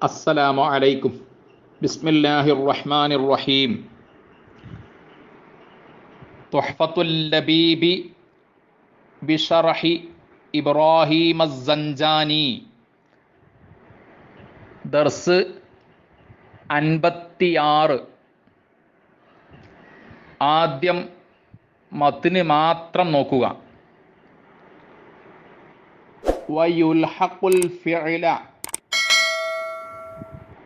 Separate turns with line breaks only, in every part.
السلام عليكم بسم الله الرحمن الرحيم تحفة اللبيب بشرح إبراهيم الزنجاني ദർസ് 56. ആദ്യം മത്ന് മാത്രം നോക്കുക. വയുൽഹഖുൽ ഫിഅല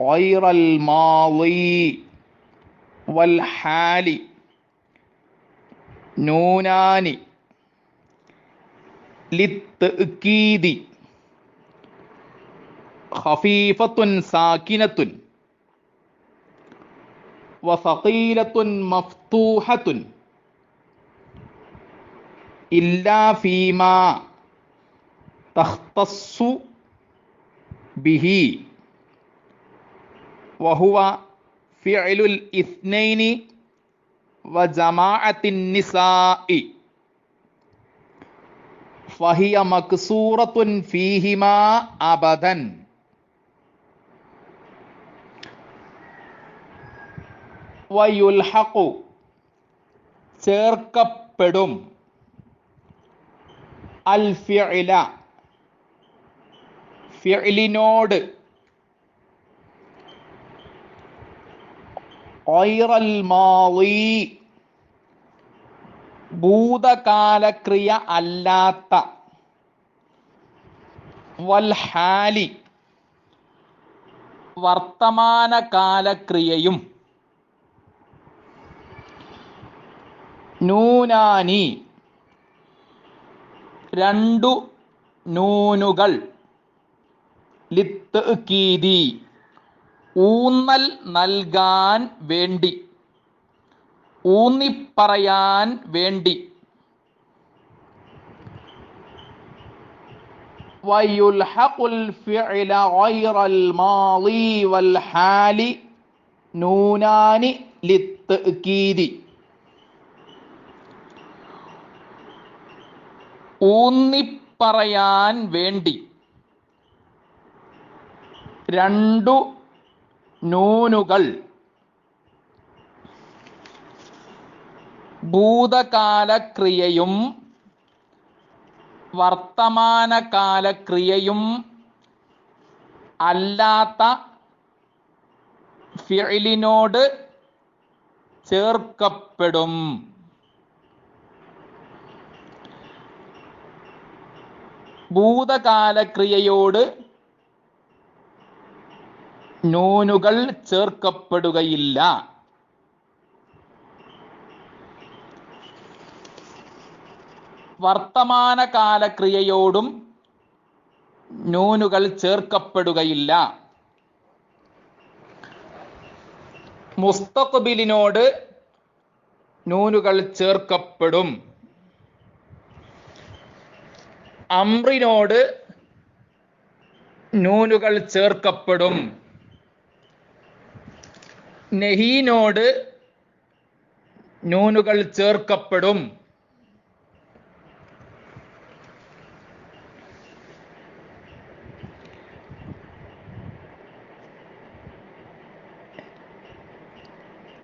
ഗൈറൽ മാളി വൽ ഹാലി നൂനാനി ലിത്തഅകീദി ഖഫീഫത്തുൻ സാകിനത്തുൻ വസഖീലത്തുൻ മഫ്തൂഹത്തുൻ ഇല്ലാ ഫീമാ തഖ്തസ്സു ബിഹി വഹുവ ഫിഅലുൽ ഇസ്നൈനി വജമാഅത്തിൻ നിസാഇ ഫഹിയ മക്സൂറത്തുൻ ഫീഹിമാ അബദൻ. വയുൽഹഖു ചേർക്കപ്പെടും അൽ ഫിഅല ഫിഅലിനോട് ഗൈറൽ മാളി ഭൂതകാലക്രിയ അല്ലാത്ത വൽ ഹാലി വർത്തമാനകാലക്രിയയും നൂനാനി രണ്ടു നൂനുകൾ ലിത്തഅകീദി ഊന്നൽ നൽകാൻ വേണ്ടി, ഊന്നിപ്പറയാൻ വേണ്ടി. വയുൽഹഖുൽ ഫിഅല ഗൈറൽ മാളി വൽ ഹാലി നൂനാനി ലിത്തഅകീദി ഊന്നിപ്പറയാൻ വേണ്ടി രണ്ടു നൂനുകൾ ഭൂതകാലക്രിയയും വർത്തമാനകാലക്രിയയും അല്ലാത്ത ഫിഅലിനോട് ചേർക്കപ്പെടും. ഭൂതകാലക്രിയയോട് നൂനുകൾ ചേർക്കപ്പെടുകയില്ല. വർത്തമാനകാലക്രിയയോടും നൂനുകൾ ചേർക്കപ്പെടുകയില്ല. മുസ്തഖ്ബിലിനോട് നൂനുകൾ ചേർക്കപ്പെടും. അംറിനോട് നൂനുകൾ ചേർക്കപ്പെടും. നഹീനോട് നൂനുകൾ ചേർക്കപ്പെടും.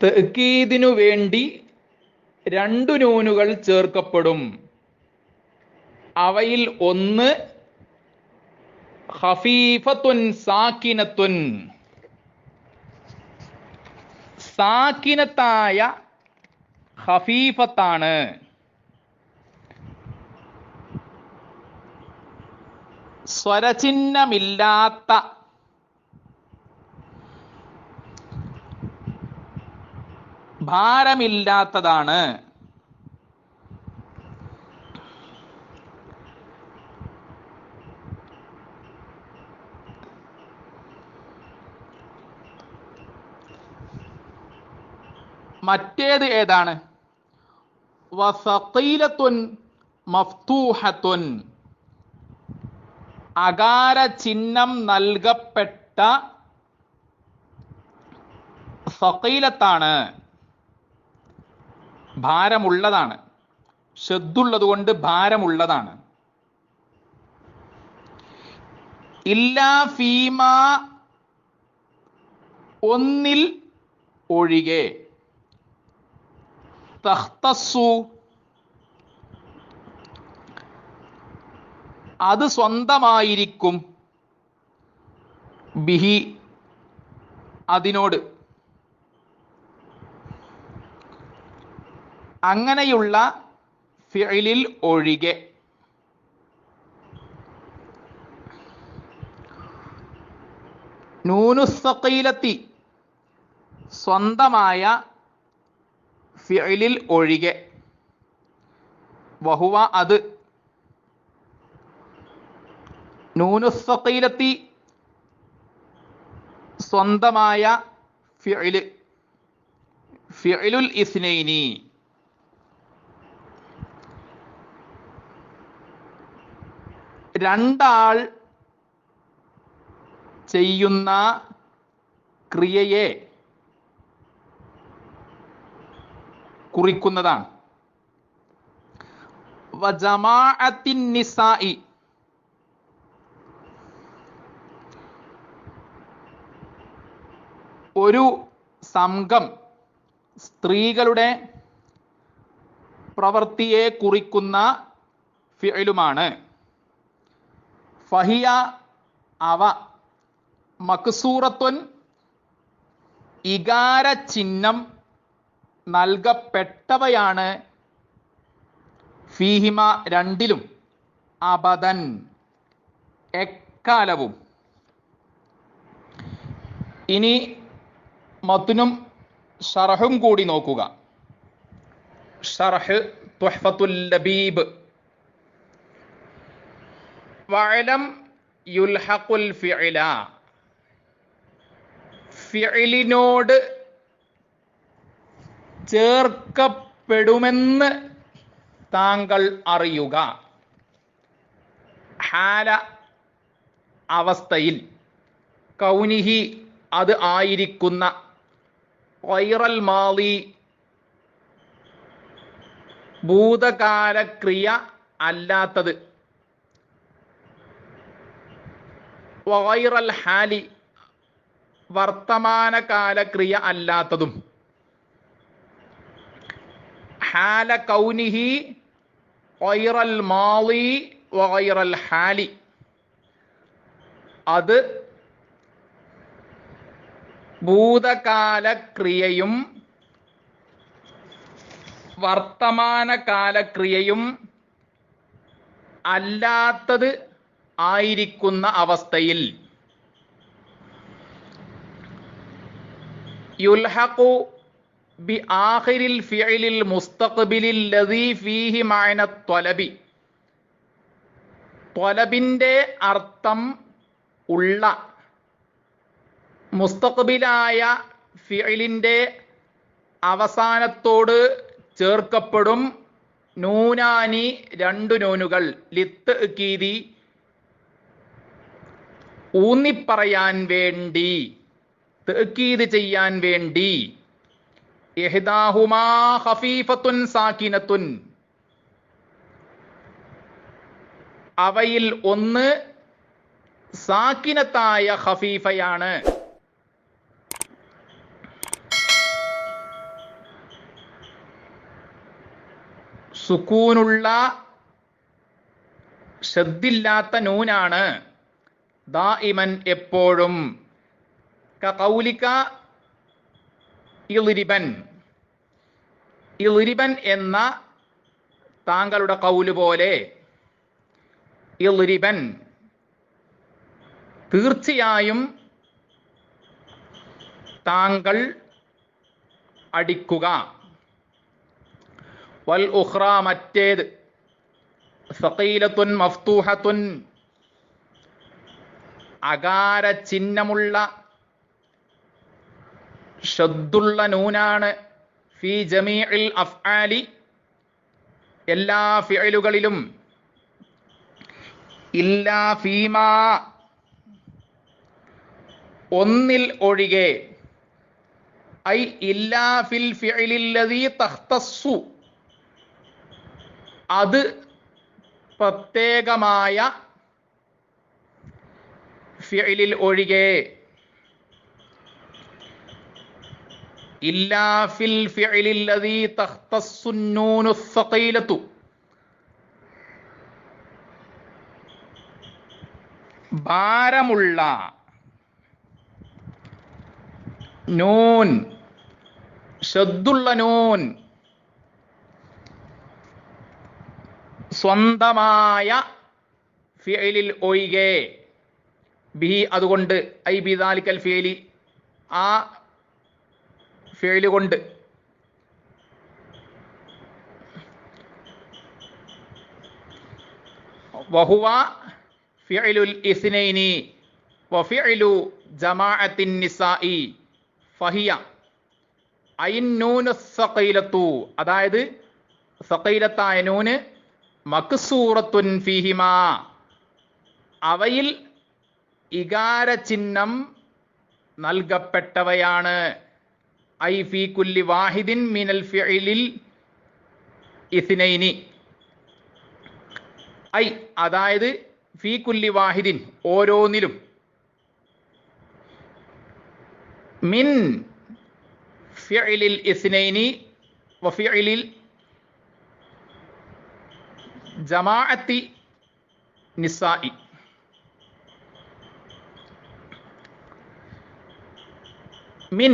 തഅകീദിനു വേണ്ടി രണ്ടു നൂനുകൾ ചേർക്കപ്പെടും. അവയിൽ ഒന്ന് ഖഫീഫത്തുൻ സാകിനത്തുൻ, സാകിനത്തായ ഖഫീഫത്താണ്. സ്വരചിഹ്നമില്ലാത്ത ഭാരമില്ലാത്തതാണ്. മറ്റേത് ഏതാണ്? വസഖീലത്തുൻ മഫ്തൂഹത്തുൻ, അകാര ചിഹ്നം നൽകപ്പെട്ട സഖീലത്താണ്, ഭാരമുള്ളതാണ്. ഷദ്ദുള്ളത് കൊണ്ട് ഭാരമുള്ളതാണ്. ഇല്ലാ ഫീമാ ഒന്നിൽ ഒഴികെ. തഖ്തസ്സു അത് സ്വന്തമായിരിക്കും. ബിഹി അതിനോട്. അങ്ങനെയുള്ള ഫിഇലിൽ ഒഴികെ. നൂനുസ്സഖീലത്തി സ്വന്തമായ ഫിഇലിൽ ഒഴികെ. വഹുവ അത്. നൂനുസ്സഖീലത്തി സ്വന്തമായ ഫിഇല്. ഫിഇലുൽ ഇസ്നൈനി രണ്ടാൾ ചെയ്യുന്ന ക്രിയയെ കുറിക്കുന്നതാണ്. വജമാഅത്തിൻ നിസാഇ ഒരു സംഘം സ്ത്രീകളുടെ പ്രവൃത്തിയെ കുറിക്കുന്ന ഫിഇലുമാണ്. ഫഹിയ അവ മക്സൂറത്തുൻ ഇകാര ചിഹ്നം നൽകപ്പെട്ടവയാണ്. ഫീഹിമ രണ്ടിലും അബദൻ എക്കാലവും. ഇനി മത്നും ഷർഹും കൂടി നോക്കുക. ഷർഹ് തുഹ്ഫത്തുൽ ലബീബ്. വഅലം യുൽഹഖുൽ ഫിഇല ഫിഇലിനോട് ചേർക്കപ്പെടുമെന്ന് താങ്കൾ അറിയുക. ഹാല അവസ്ഥയിൽ. കൗനിഹി അത് ആയിരിക്കുന്ന. ഗൈറൽ മാളി ഭൂതകാലക്രിയ അല്ലാത്തത്. വഗൈറൽ ഹാലി വർത്തമാനകാലക്രിയ അല്ലാത്തതും. ഹാല കൗനിഹി ഗൈറൽ മാളി വഗൈറൽ ഹാലി അത് ഭൂതകാലക്രിയയും വർത്തമാനകാലക്രിയയും അല്ലാത്തത് ആയിരിക്കുന്ന അവസ്ഥയിൽ. യുൽഹഖു ബി ആഖിരിൽ ഫിഇലിൽ മുസ്തഖ്ബിലിൽ ലദീ ഫീഹി മഅന ത്വലബി ത്വലബിന്റെ അർത്ഥം ഉള്ള മുസ്തഖ്ബിലായ ഫിഇലിന്റെ അവസാനത്തോട് ചേർക്കപ്പെടും. നൂനാനി രണ്ടു നൂനുകൾ. ലിത്തഅ്കീദി ഊന്നിപ്പറയാൻ വേണ്ടി, തഅ്കീദ് ചെയ്യാൻ വേണ്ടി. ഇഹ്ദാഹുമാ ഖഫീഫത്തുൻ സാകിനത്തുൻ അവയിൽ ഒന്ന് സാകിനത്തായ ഖഫീഫയാണ്. സുക്കൂനുള്ള ഷദ്ദില്ലാത്ത നൂനാണ്. ദായിമൻ എപ്പോഴും. കഖൗലിക ഇളിരിബൻ ഇളിരിബൻ എന്ന താങ്കളുടെ കൗല് പോലെ. ഇളിരിബൻ തീർച്ചയായും താങ്കൾ അടിക്കുക. വൽ ഉഖ്റ മറ്റേത്. സഖീലത്തുൻ മഫ്തൂഹത്തുൻ അകാര ചിഹ്നമുള്ള ഷദ്ദുള്ള നൂനാണ്. ഫി ജമീഇൽ അഫ്ആലി എല്ലാ ഫിഇലുകളിലും. ഇല്ലാ ഫീമാ ഒന്നിൽ ഒഴികെ. ഐ ഇല്ലാ ഫിൽ ഫിഇലിൽ ലദീ തഖ്തസ്സു അത് പ്രത്യേകമായ ഫിഇലിൽ ഒഴികെ. ഇല്ലാ ഫിൽ ഫിഇലിൽ ലദീ തഖ്തസ്സുൻ നൂനു ത്സഖീലതു, ഭാരമുള്ള നൂൻ, ഷദ്ദുള്ള നൂൻ സ്വന്തമായ ഫിഇലിൽ ഒഴികെ, ബിഹി അതുകൊണ്ട്, ഐ ബിദാലിക്കൽ ഫിഇലി ആ ഫിഇല് കൊണ്ട്, വഹുവ ഫിഇലുൽ ഇസ്നൈനി വഫിഇലു ജമാഅത്തിൻ നിസാഇ ഫഹിയ ഐൻ നൂനു സഖീലത്തു, അതായത് സഖീലത്തായ നൂന് മക്സൂറത്തുൻ ഫീഹിമാ, അവയിൽ ഇകാര ചിഹ്നം നൽകപ്പെട്ടവയാണ്. ഐ ഫീ കുല്ലി വാഹിദിൻ മിനൽ ഫിഇലിൽ ഇസ്നൈനി, ഐ അതായത് ഫീ കുല്ലി വാഹിദിൻ ഓരോന്നിലും, മിൻ ഫിഇലിൽ ഇസ്നൈനി വഫിഇലിൽ ജമാഅത്തി നിസാഇ, മിൻ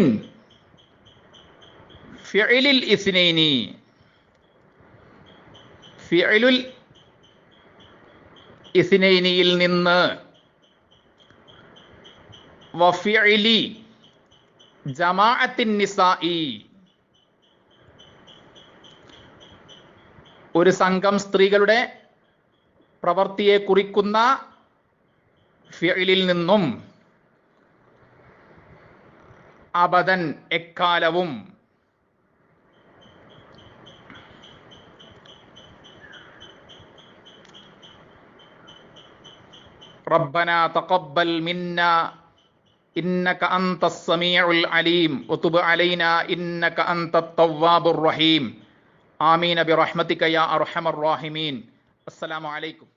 ഫിഇലിൽ ഇസ്നൈനി, ഫിഇലുൽ ഇസ്നൈനിയിൽ നിന്ന്, വഫിഇലി ജമാഅത്തിൻ നിസാഇ, ഒരു സംഘം സ്ത്രീകളുടെ പ്രവൃത്തിയെ കുറിക്കുന്ന ഫിഇലിൽ നിന്നും, അബദൻ എക്കാലവും, റബ്ബനാ തഖബ്ബൽ മിന്നാ ഇന്നക അൻതസ് സമീഉൽ അലീം വതുബ് അലൈനാ ഇന്നക അൻതത് തവ്വാബുർ റഹീം. ആമീൻ ബിറഹ്മതിക യാ അർഹമർ റഹീമീൻ. അസ്സലാമു അലൈക്കും.